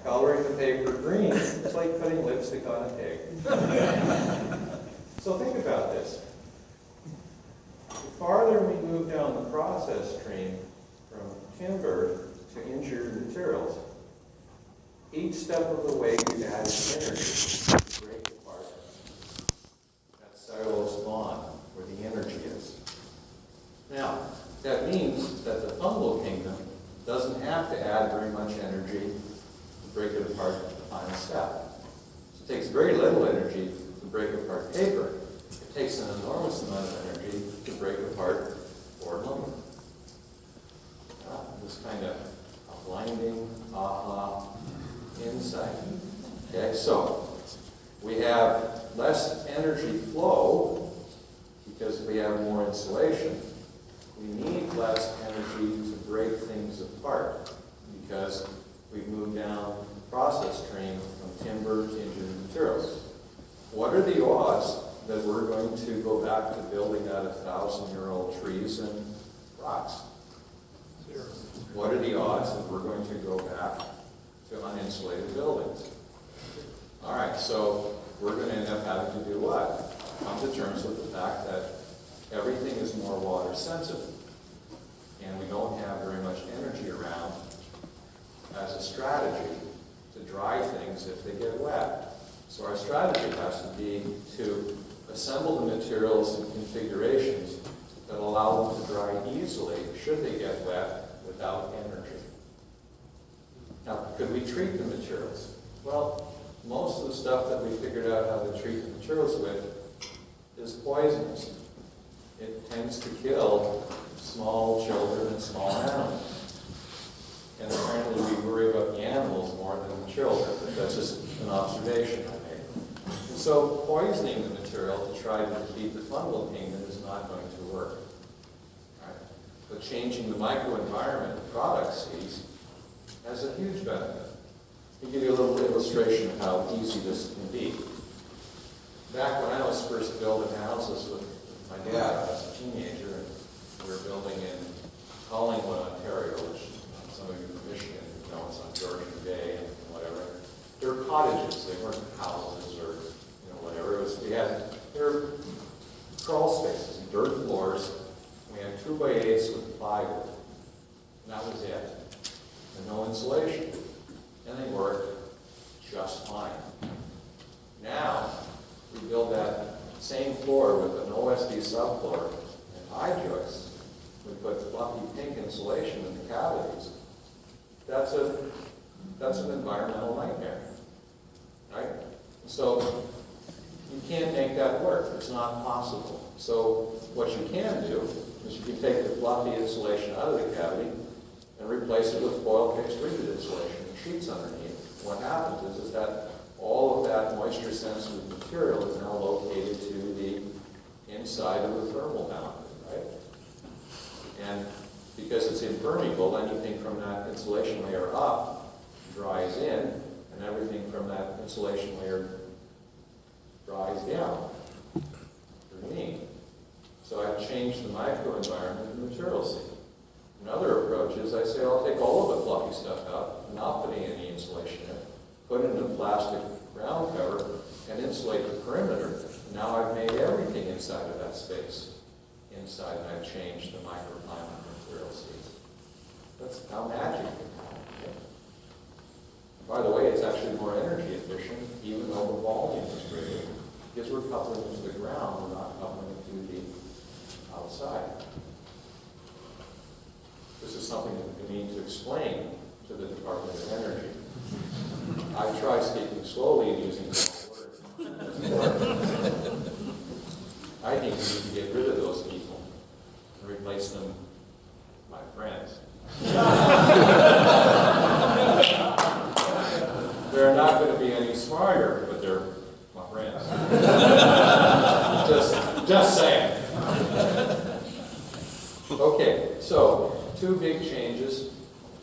coloring the paper green is like putting lipstick on a pig. So think about this. The farther we move down the process stream from timber to engineered materials, each step of the way we've added energy to break apart that cellulose bond where the energy is. Now, that means that the fungal kingdom doesn't have to add very much energy to break it apart at the final step. So it takes very little energy to break apart paper. It takes an enormous amount of energy to break apart board lumber. This kind of a blinding aha insight. Okay, so we have less energy flow because we have more insulation. We need less energy to break things apart because we've moved down the process stream from timber to engineered materials. What are the odds that we're going to go back to building out 1,000-year-old trees and rocks? Zero. What are the odds that we're going to go back to uninsulated buildings? All right, so we're going to end up having to do what? Come to terms with the fact that everything is more water sensitive, and we don't have very much energy around as a strategy to dry things if they get wet. So our strategy has to be to assemble the materials and configurations that allow them to dry easily should they get wet without energy. Now, could we treat the materials? Well, most of the stuff that we figured out how to treat the materials with is poisonous. It tends to kill small children and small animals. And apparently we worry about the animals more than the children, but that's just an observation I made. And so poisoning the material to try to defeat the fungal kingdom is not going to work. Right? But changing the microenvironment the product sees has a huge benefit. Let me give you a little illustration of how easy this can be. Back when I was first building houses with my dad, I was a teenager, and we were building in Collingwood, Ontario, which some of you from Michigan know it's on Georgian Bay and whatever. They were cottages, they weren't houses or whatever. There were crawl spaces, dirt floors. We had 2x8s with plywood. And that was it. And no insulation. And they worked just fine. Now, we build that same floor with an OSB subfloor and high joists. We put fluffy pink insulation in the cavities. That's an environmental nightmare, right? So you can't make that work. It's not possible. So what you can do is you can take the fluffy insulation out of the cavity and replace it with foil-fixed rigid insulation and sheets underneath. What happens is that all of that moisture-sensitive material is now located to the inside of the thermal boundary, right? And because it's impermeable, anything from that insulation layer up dries in, and everything from that insulation layer dries down. Pretty neat. So I've changed the microenvironment of the material scene. Another approach is I say I'll take all of the fluffy stuff out, not putting any insulation in, put it in a plastic ground cover, and insulate the perimeter. Now I've made everything inside of that space inside, and I've changed the microclimate of the material scene. That's how magic can happen. Okay? By the way, it's actually more energy efficient, even though the volume is greater, because we're coupling it to the ground, we're not coupling it to the outside. This is something that we need to explain to the Department of Energy. I try speaking slowly and using words. I think we need to get rid of those people and replace them with my friends. They're not going to be any smarter, but they're my friends. just saying. Okay, so two big changes: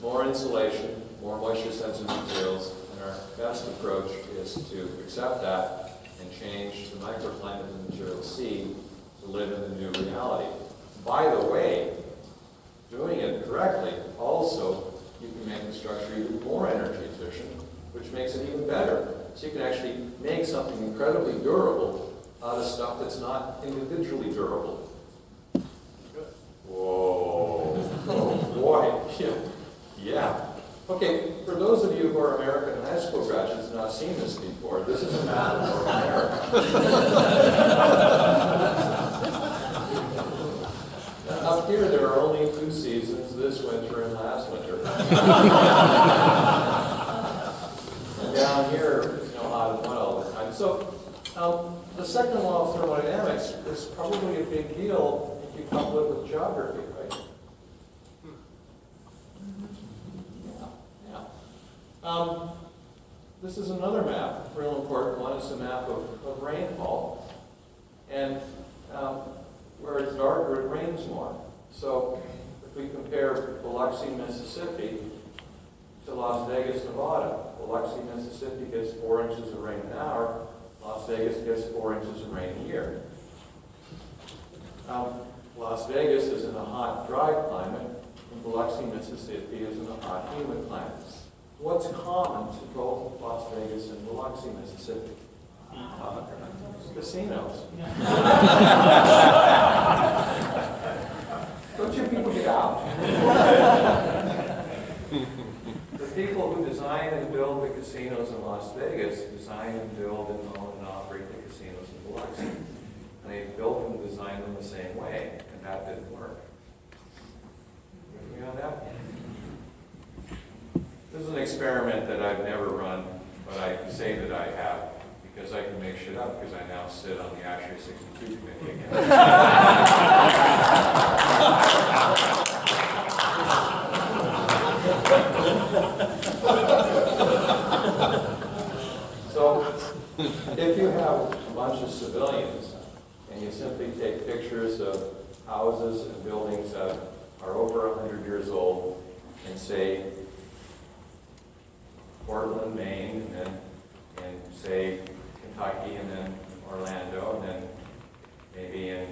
more insulation, more moisture-sensitive materials, and our best approach is to accept that and change the microclimate of the material C to live in the new reality. By the way, doing it correctly, also, you can make the structure even more energy efficient which makes it even better. So you can actually make something incredibly durable out of stuff that's not individually durable. Whoa, oh boy, yeah. Okay, for those of you who are American high school graduates and not seen this before, this is a map of North America. Up here, there are only 2 seasons, this winter and last winter. And down here, it's hot and wet all the time. So, the second law of thermodynamics is probably a big deal if you couple it with geography, right? Yeah. This is another map, real important one. It's a map of rainfall. And where it's darker, it rains more. So if we compare Biloxi, Mississippi to Las Vegas, Nevada, Biloxi, Mississippi gets 4 inches of rain an hour. Las Vegas gets 4 inches of rain a year. Las Vegas is in a hot, dry climate, and Biloxi, Mississippi is in a hot, humid climate. What's common to both Las Vegas and Biloxi, Mississippi? Casinos. Don't you people get out? The people who design and build the casinos in Las Vegas design and build and own and operate the casinos in Biloxi. And they built and designed them the same way, and that didn't work. With me on that? This is an experiment that I've never run, but I can say that I have, because I can make shit up, because I now sit on the ACI 62 committee again. So, if you have a bunch of civilians, and you simply take pictures of houses and buildings that are over 100 years old, and say, Portland, Maine, and say Kentucky, and then Orlando, and then maybe in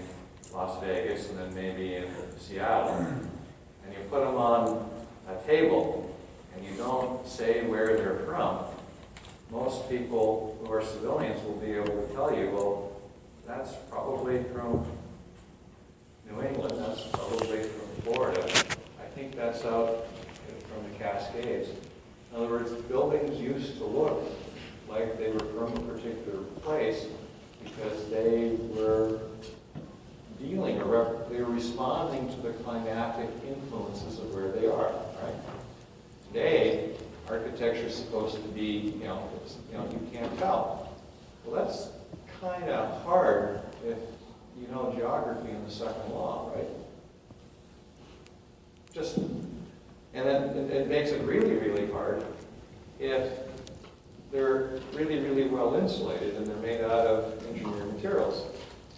Las Vegas, and then maybe in Seattle, and you put them on a table, and you don't say where they're from, most people who are civilians will be able to tell you, well, that's probably from New England, that's probably from Florida, I think that's out from the Cascades. In other words, buildings used to look like they were from a particular place because they were dealing, or they were responding to the climatic influences of where they are, right? Today, architecture is supposed to be, you can't tell. Well, that's kind of hard if you know geography in the second law, right? And then it makes it really, really hard if they're really, really well insulated and they're made out of engineered materials.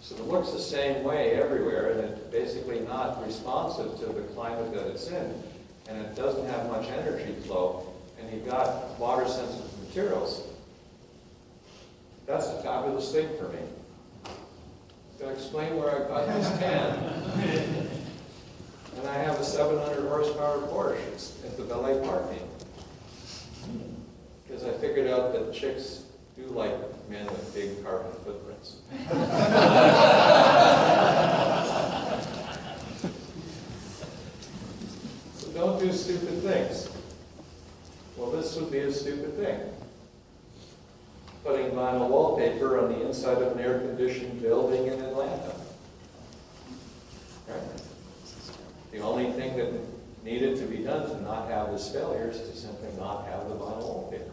So it looks the same way everywhere, and it's basically not responsive to the climate that it's in, and it doesn't have much energy flow, and you've got water-sensitive materials. That's a fabulous thing for me. To explain where I got this tan. And I have a 700 horsepower Porsche. It's at the valet parking. Because I figured out that chicks do like men with big carbon footprints. So don't do stupid things. Well, this would be a stupid thing. Putting vinyl wallpaper on the inside of an air-conditioned building in Atlanta. Right? The only thing that needed to be done to not have this failure is to simply not have the vinyl wallpaper.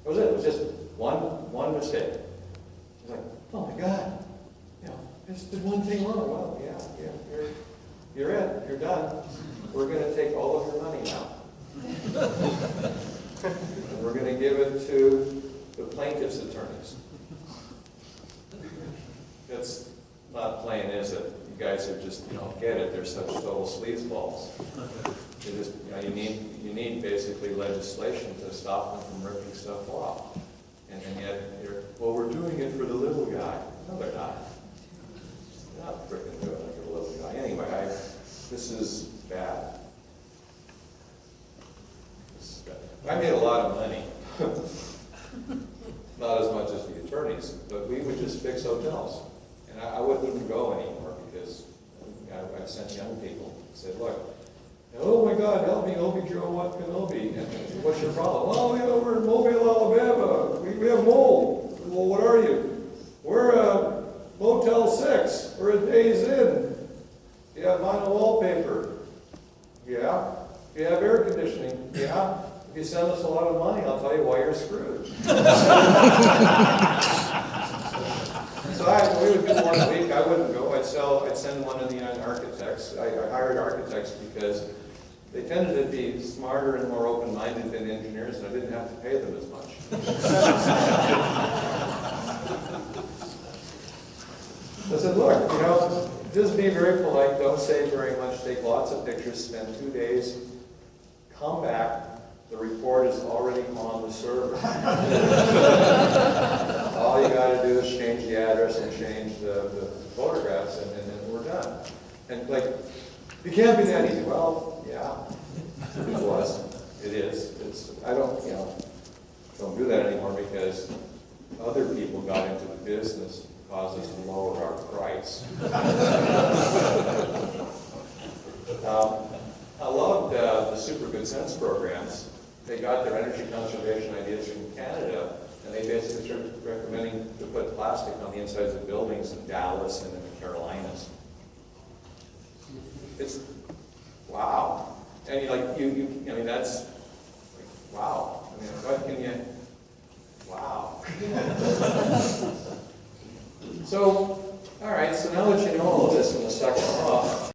That was it. It was just one mistake. It's like, oh my God, just did one thing wrong. Well, yeah, you're in. You're done. We're going to take all of your money now. And we're going to give it to the plaintiff's attorneys. That's not plain, is it? You guys are just, get it. They're such total sleazeballs. You just, you need basically legislation to stop them from ripping stuff off. And yet, we're doing it for the little guy. No, they're not. They're not freaking doing it for the little guy. Anyway, this is bad. I made a lot of money Not as much as the attorneys, but we would just fix hotels. And I wouldn't even go anymore because I've sent young people and said, look, oh my God, help me, Joe, what can Obi? And what's your problem? Well, we're in Mobile, Alabama. We have mold. Well, what are you? We're a Motel 6. We're a Days Inn. You have vinyl wallpaper. Yeah. You have air conditioning. Yeah. If you send us a lot of money, I'll tell you why you're screwed. So we would do 1 week. I wouldn't go. I'd send one of the young architects. I hired architects because they tended to be smarter and more open-minded than engineers, and I didn't have to pay them as much. I said, look, just be very polite, don't say very much, take lots of pictures, spend 2 days, come back, the report is already on the server. All you got to do is change the address and change the photographs, and then we're done. And like, you can't be that easy. Well, yeah, it was. It is. I don't do that anymore because other people got into the business and caused us to lower our price. I loved the Super Good Sense programs. They got their energy conservation ideas from Canada, and they basically started recommending to put plastic on the insides of buildings in Dallas and in the Carolinas. It's wow, and that's like, wow. I mean, what can you? Wow. So, all right. So now that you know all of this from the second off.